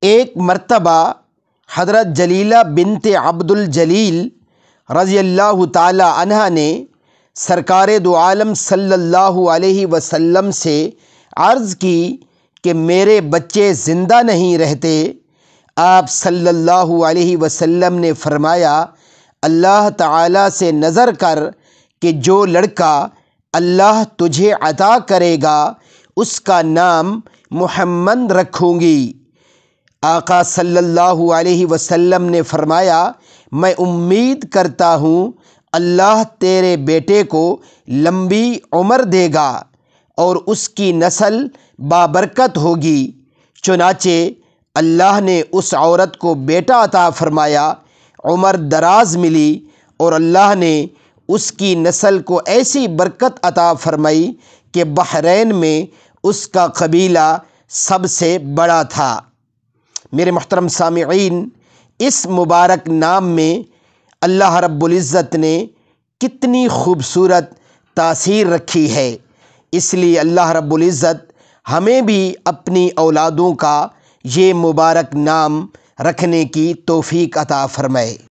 ایک مرتبہ حضرت جلیلہ بنت عبد الجلیل رضی اللہ تعالی عنہ نے سرکار دو عالم صلی اللہ علیہ وسلم سے عرض کی کہ میرے بچے زندہ نہیں رہتے۔ آپ صلی اللہ علیہ وسلم نے فرمایا، اللہ تعالیٰ سے نظر کر کہ جو لڑکا اللہ تجھے عطا کرے گا اس کا نام محمد رکھوں گی۔ آقا صلی اللہ علیہ وسلم نے فرمایا، میں امید کرتا ہوں اللہ تیرے بیٹے کو لمبی عمر دے گا اور اس کی نسل بابرکت ہوگی۔ چنانچہ اللہ نے اس عورت کو بیٹا عطا فرمایا، عمر دراز ملی اور اللہ نے اس کی نسل کو ایسی برکت عطا فرمائی کہ بحرین میں اس کا قبیلہ سب سے بڑا تھا۔ میرے محترم سامعین، اس مبارک نام میں اللہ رب العزت نے کتنی خوبصورت تاثیر رکھی ہے، اس لیے اللہ رب العزت ہمیں بھی اپنی اولادوں کا یہ مبارک نام رکھنے کی توفیق عطا فرمائے۔